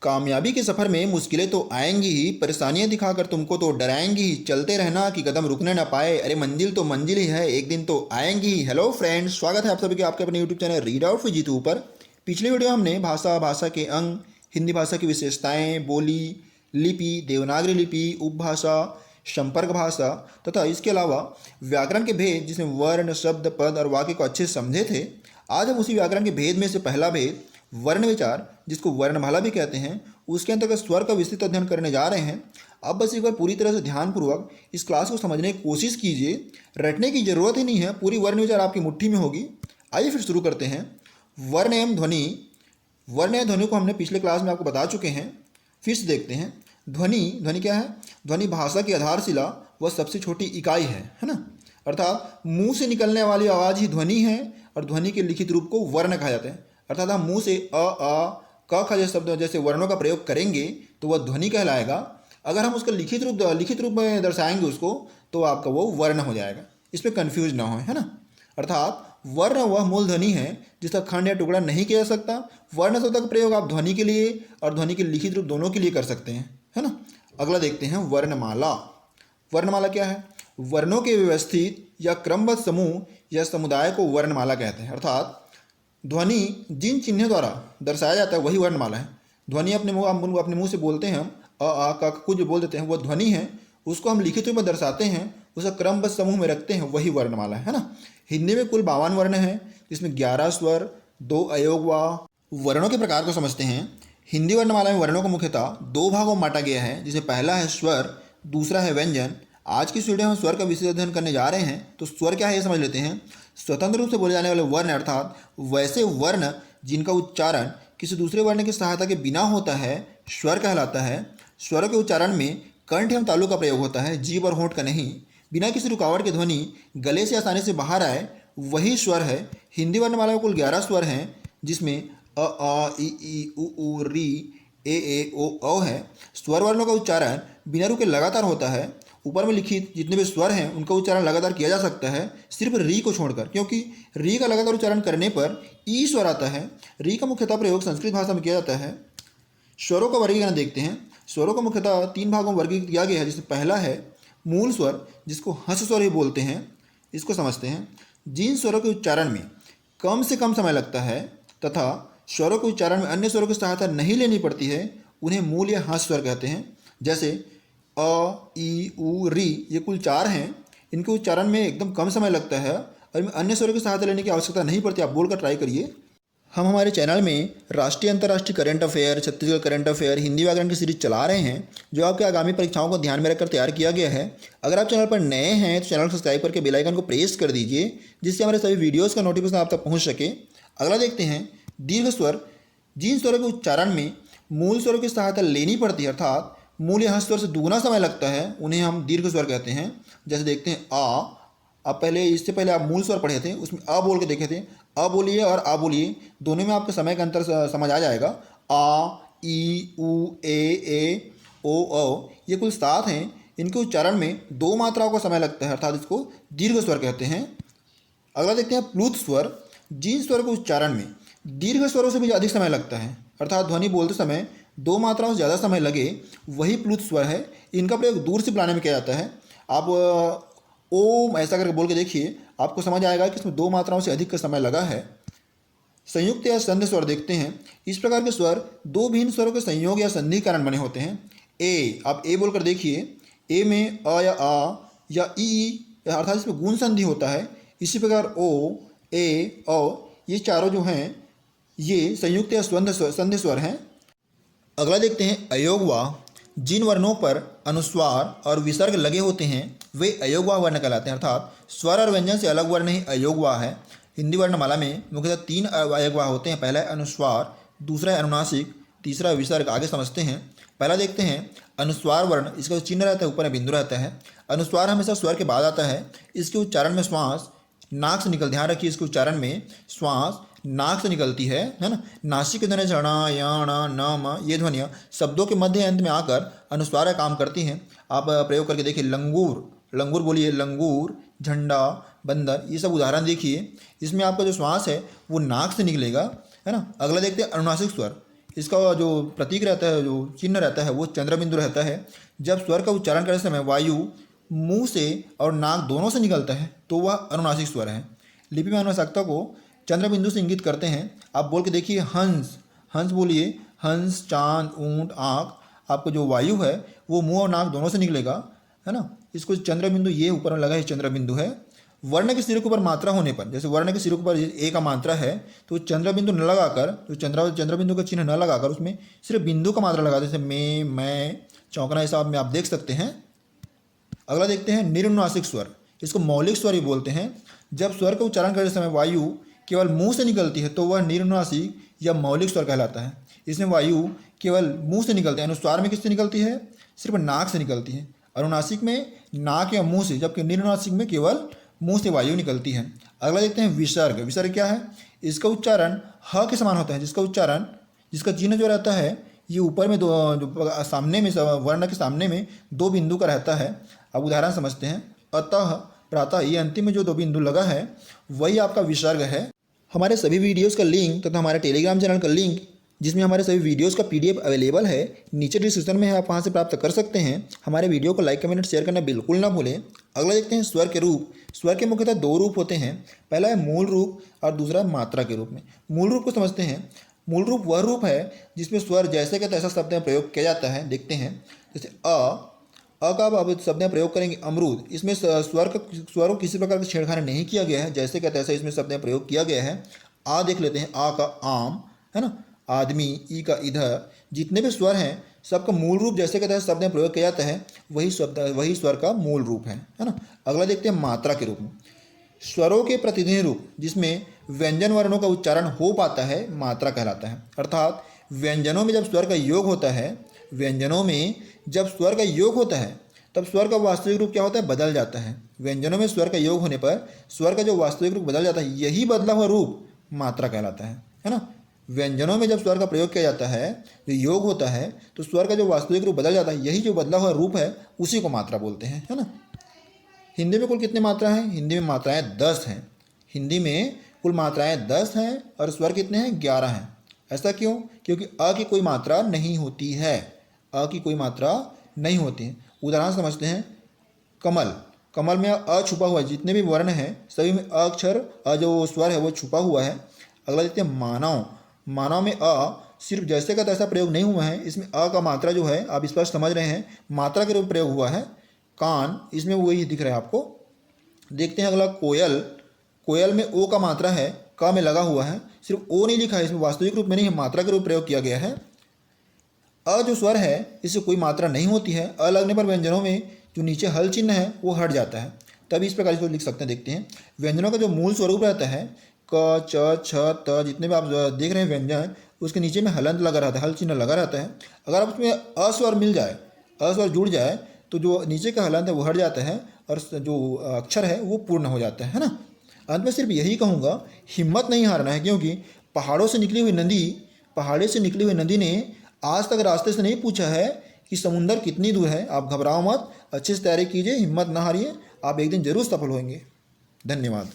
कामयाबी के सफ़र में मुश्किलें तो आएंगी ही, परेशानियां दिखाकर तुमको तो डराएंगी ही। चलते रहना कि कदम रुकने ना पाए, अरे मंजिल तो मंजिल ही है, एक दिन तो आएंगी ही। हेलो फ्रेंड्स, स्वागत है आप सभी के आपके अपने YouTube channel read out with Jeetu पर। पिछले वीडियो हमने भाषा के अंग, हिंदी भाषा की विशेषताएं, बोली, लिपि, देवनागरी लिपि, उपभाषा, संपर्क भाषा तथा इसके अलावा व्याकरण के भेद जिसमें वर्ण, शब्द, पद और वाक्य को अच्छे से समझे थे। आज हम उसी व्याकरण के भेद में से पहला भेद वर्ण विचार, जिसको वर्णमाला भी कहते हैं, उसके अंतर्गत स्वर का विस्तृत अध्ययन करने जा रहे हैं। अब बस एक बार पूरी तरह से ध्यानपूर्वक इस क्लास को समझने की कोशिश कीजिए। रटने की जरूरत ही नहीं है, पूरी वर्ण विचार आपकी मुट्ठी में होगी। आइए फिर शुरू करते हैं। वर्ण एवं ध्वनि। वर्ण एवं ध्वनि को हमने पिछले क्लास में आपको बता चुके हैं, फिर से देखते हैं। ध्वनि क्या है? ध्वनि भाषा की आधारशिला व सबसे छोटी इकाई है ना। अर्थात मुंह से निकलने वाली आवाज़ ही ध्वनि है और ध्वनि के लिखित रूप को वर्ण कहा जाता है। अर्थात हम मुंह से आ क ख जैसे शब्द जैसे वर्णों का प्रयोग करेंगे तो वह ध्वनि कहलाएगा। अगर हम उसका लिखित रूप में दर्शाएंगे उसको तो आपका वो वर्ण हो जाएगा। इसमें कन्फ्यूज ना हो, है ना। अर्थात वर्ण वह मूल ध्वनि है जिसका खंड या टुकड़ा नहीं किया जा सकता। वर्ण शब्द का प्रयोग आप ध्वनि के लिए और ध्वनि के लिखित रूप दोनों के लिए कर सकते हैं, है ना। अगला देखते हैं वर्णमाला। वर्णमाला क्या है? वर्णों के व्यवस्थित या क्रमबद्ध समूह या समुदाय को वर्णमाला कहते हैं। अर्थात ध्वनि जिन चिन्हों द्वारा दर्शाया जाता है वही वर्णमाला है। ध्वनि अपने मुंह से बोलते हैं, हम अ क कुछ बोल देते हैं, वह ध्वनि है। उसको हम लिखित रूप में दर्शाते हैं, उसे क्रमबद्ध समूह में रखते हैं, वही वर्णमाला है ना। हिंदी में कुल 52 वर्ण हैं, जिसमें 11 स्वर, 2 अयोगवा। वर्णों के प्रकार को समझते हैं। हिंदी वर्णमाला में वर्णों को मुख्यतः 2 भागों में बांटा गया है, जिसमें पहला है स्वर, दूसरा है व्यंजन। आज की इस वीडियो में हम स्वर का विशेष अध्ययन करने जा रहे हैं। तो स्वर क्या है ये समझ लेते हैं। स्वतंत्र रूप से बोले जाने वाले वर्ण अर्थात वैसे वर्ण जिनका उच्चारण किसी दूसरे वर्ण की सहायता के बिना होता है स्वर कहलाता है। स्वरों के उच्चारण में कंठ एवं तालु का प्रयोग होता है, जीभ और होंठ का नहीं। बिना किसी रुकावट के ध्वनि गले से आसानी से बाहर आए वही स्वर है। हिंदी वर्णमाला में कुल 11 स्वर हैं, जिसमें अ ई उ री ए ओ है। स्वर वर्णों का उच्चारण बिना रुके लगातार होता है। ऊपर में लिखित जितने भी स्वर हैं उनका उच्चारण लगातार किया जा सकता है, सिर्फ री को छोड़कर, क्योंकि री का लगातार उच्चारण करने पर ई स्वर आता है। री का मुख्यतः प्रयोग संस्कृत भाषा में किया जाता है। स्वरों का वर्गीकरण देखते हैं। स्वरों को मुख्यतः 3 भागों में वर्गीकृत किया गया है, जिसमें पहला है मूल स्वर, जिसको हंस स्वर ही बोलते हैं। इसको समझते हैं। जिन स्वरों के उच्चारण में कम से कम समय लगता है तथा स्वरों के उच्चारण में अन्य स्वरों की सहायता नहीं लेनी पड़ती है, उन्हें मूल या हंस स्वर कहते हैं। जैसे अ ई उ री, ये कुल 4 हैं। इनके उच्चारण में एकदम कम समय लगता है और इनमें अन्य स्वरों की सहायता लेने की आवश्यकता नहीं पड़ती। आप बोलकर ट्राई करिए। हम हमारे चैनल में राष्ट्रीय अंतर्राष्ट्रीय current affair, Chhattisgarh current affair, Hindi व्याकरण की सीरीज चला रहे हैं, जो आपके आगामी परीक्षाओं को ध्यान में रखकर तैयार किया गया है। अगर आप चैनल पर नए हैं तो चैनल को सब्सक्राइब करके बेल आइकन को प्रेस कर दीजिए, जिससे हमारे सभी वीडियोज़ का नोटिफिकेशन आप तक पहुँच सके। अगला देखते हैं दीर्घ स्वर। जिन स्वरों के उच्चारण में मूल स्वरों की सहायता लेनी पड़ती है, अर्थात मूल या हंस स्वर से दुगुना समय लगता है, उन्हें हम दीर्घ स्वर कहते हैं। जैसे देखते हैं अब इससे पहले आप मूल स्वर पढ़े थे, उसमें अ बोल के देखे थे। अ बोलिए और आ बोलिए, दोनों में आपके समय का अंतर समझ आ जाएगा। आ ई उ ए ओ ये कुल 7 हैं। इनके उच्चारण में 2 मात्राओं का समय लगता है, अर्थात इसको दीर्घ स्वर कहते हैं। अगला देखते हैं प्लुत स्वर। जिन स्वर के उच्चारण में दीर्घ स्वरों से भी अधिक समय लगता है, अर्थात ध्वनि बोलते समय 2 मात्राओं से ज़्यादा समय लगे, वही प्लुत स्वर है। इनका प्रयोग दूर से बुलाने में किया जाता है। आप ओम ऐसा करके बोल के देखिए, आपको समझ आएगा कि इसमें 2 मात्राओं से अधिक का समय लगा है। संयुक्त या संधि स्वर देखते हैं। इस प्रकार के स्वर 2 भिन्न स्वरों के संयोग या संधि के कारण बने होते हैं। आप ए बोलकर देखिए। ए में अ या ई अर्थात इसमें गुण संधि होता है। इसी प्रकार ओ, ए, औ, ये चारों जो हैं ये संयुक्त या संधि स्वर हैं। अगला देखते हैं अयोगवा। जिन वर्णों पर अनुस्वार और विसर्ग लगे होते हैं वे अयोगवा वर्ण कहलाते हैं, अर्थात स्वर और व्यंजन से अलग वर्ण ही अयोगवा है। हिंदी वर्णमाला में मुख्यतः 3 अयोगवा होते हैं। पहला है अनुस्वार, दूसरा है अनुनासिक, तीसरा है विसर्ग। आगे समझते हैं। पहला देखते हैं अनुस्वार वर्ण। इसका जो चिन्ह रहता है ऊपर में बिंदु रहता है। अनुस्वार हमेशा स्वर के बाद आता है। इसके उच्चारण में श्वास नाक से निकल, ध्यान रखिए, इसके उच्चारण में श्वास नाक से निकलती है ना। नासिक की ध्वनि ण, य, ण, न, म, ये ध्वनियाँ शब्दों के मध्य अंत में आकर अनुस्वार का काम करती हैं। आप प्रयोग करके देखिए। लंगूर बोलिए, लंगूर, झंडा, बंदर, ये सब उदाहरण देखिए। इसमें आपका जो श्वास है वो नाक से निकलेगा, है ना। अगला देखते हैं अनुनासिक स्वर। इसका जो प्रतीक रहता है, जो चिन्ह रहता है, वो चंद्र बिंदु रहता है। जब स्वर का उच्चारण करते समय वायु मुंह से और नाक दोनों से निकलता है तो वह अनुनासिक स्वर है। लिपि में अनुनासिकता को चंद्र बिंदु से इंगित करते हैं। आप बोल के देखिए हंस, हंस बोलिए, हंस, चांद, ऊंट, आँख। आपको जो वायु है वो मुंह और नाक दोनों से निकलेगा, है ना। इसको चंद्र बिंदु, ये ऊपर में लगा है चंद्र बिंदु है। वर्ण के सिरे के ऊपर मात्रा होने पर, जैसे वर्ण के सिरे के ऊपर ए का मात्रा है तो चंद्र बिंदु न लगाकर, जो चंद्र बिंदु का चिन्ह न लगाकर उसमें सिर्फ बिंदु का मात्रा लगा, जैसे मैं, चौकना हिसाब में आप देख सकते हैं। अगला देखते हैं निरनुनासिक स्वर। इसको मौलिक स्वर ही बोलते हैं। जब स्वर का उच्चारण करते समय वायु केवल मुंह से निकलती है तो वह निरनुनासिक या मौलिक स्वर कहलाता है। इसमें वायु केवल मुंह से निकलती है। अनुस्वार में किससे निकलती है? सिर्फ नाक से निकलती है। अनुनासिक में नाक या मुंह से, जबकि निरनुनासिक में केवल मुंह से वायु निकलती है। अगला देखते हैं विसर्ग। विसर्ग क्या है? इसका उच्चारण ह के समान होता है, जिसका चिन्ह जो रहता है ये ऊपर में दो, जो सामने में वर्ण के सामने में दो बिंदु का रहता है। अब उदाहरण समझते हैं। अतः, प्रातः, ये अंतिम में जो दो बिंदु लगा है वही आपका विसर्ग है। हमारे सभी वीडियोस का लिंक तथा हमारे टेलीग्राम चैनल का लिंक, जिसमें हमारे सभी वीडियोस का PDF अवेलेबल है, नीचे डिस्क्रिप्शन में है, आप वहाँ से प्राप्त कर सकते हैं। हमारे वीडियो को लाइक, कमेंट, शेयर करना बिल्कुल ना भूलें। अगला देखते हैं स्वर के रूप। स्वर के मुख्यतः दो रूप होते हैं। पहला है मूल रूप और दूसरा मात्रा के रूप में। मूल रूप को समझते हैं। मूल रूप वह रूप है जिसमें स्वर जैसे का तैसा शब्द में प्रयोग किया जाता है। देखते हैं, जैसे अ का अब शब्द में प्रयोग करेंगे अमरूद। इसमें स्वर को किसी प्रकार की छेड़खानी नहीं किया गया है, जैसे का तैसा इसमें शब्द में प्रयोग किया गया है। आ देख लेते हैं। आ का आम, है ना, आदमी, ई का इधर। जितने भी स्वर हैं सबका मूल रूप जैसे का तैसा शब्द में प्रयोग किया जाता है, वही स्वर का मूल रूप है ना। अगला देखते हैं मात्रा के रूप में। स्वरों के प्रतिनिधि रूप जिसमें व्यंजन वर्णों का उच्चारण हो पाता है मात्रा कहलाता है। अर्थात व्यंजनों में जब स्वर का योग होता है, तब स्वर का वास्तविक रूप क्या होता है? बदल जाता है। व्यंजनों में स्वर का योग होने पर स्वर का जो वास्तविक रूप बदल जाता है, यही बदला हुआ रूप मात्रा कहलाता है ना। व्यंजनों में जब स्वर का प्रयोग किया जाता है, जो योग होता है, तो स्वर का जो वास्तविक रूप बदल जाता है, यही जो बदला हुआ रूप है उसी को मात्रा बोलते हैं, है ना। हिंदी में कुल कितनी मात्रा हैं? हिंदी में मात्राएं 10 हैं। हिंदी में कुल मात्राएं 10 हैं और स्वर कितने हैं? 11 हैं। ऐसा क्यों? क्योंकि अ की कोई मात्रा नहीं होती है। अ की कोई मात्रा नहीं होती है। उदाहरण समझते हैं। कमल। कमल में अ छुपा हुआ है। जितने भी वर्ण हैं सभी में अ अक्षर, अ जो स्वर है वो छुपा हुआ है। अगला देखते हैं मानव। मानव में अ सिर्फ जैसे का तैसा प्रयोग नहीं हुआ है। इसमें अ का मात्रा जो है आप स्पष्ट समझ रहे हैं, मात्रा के रूप में प्रयोग हुआ है। कान, इसमें वही दिख रहा है आपको। देखते हैं अगला कोयल। कोयल में ओ का मात्रा है, क में लगा हुआ है। सिर्फ ओ नहीं लिखा है, इसमें वास्तविक रूप में नहीं है, मात्रा के रूप में प्रयोग किया गया है। अ जो स्वर है इससे कोई मात्रा नहीं होती है। अ लगने पर व्यंजनों में जो नीचे हल चिन्ह है वो हट जाता है, तभी इस प्रकार इसको लिख सकते हैं। देखते हैं व्यंजनों का जो मूल स्वरूप रहता है, क, च, छ, त, जितने भी आप देख रहे हैं व्यंजन, उसके नीचे में हलंत लगा रहता है, हल चिन्ह लगा रहता है। अगर आप उसमें अस्वर मिल जाए, अस्वर जुड़ जाए, तो जो नीचे का हलंत है वो हट जाता है और जो अक्षर है वो पूर्ण हो जाता है ना। अंत में सिर्फ यही कहूँगा, हिम्मत नहीं हारना है, क्योंकि पहाड़ों से निकली हुई नदी ने आज तक रास्ते से नहीं पूछा है कि समुंदर कितनी दूर है। आप घबराओ मत, अच्छे से तैयारी कीजिए, हिम्मत ना हारिए, आप एक दिन जरूर सफल होंगे। धन्यवाद।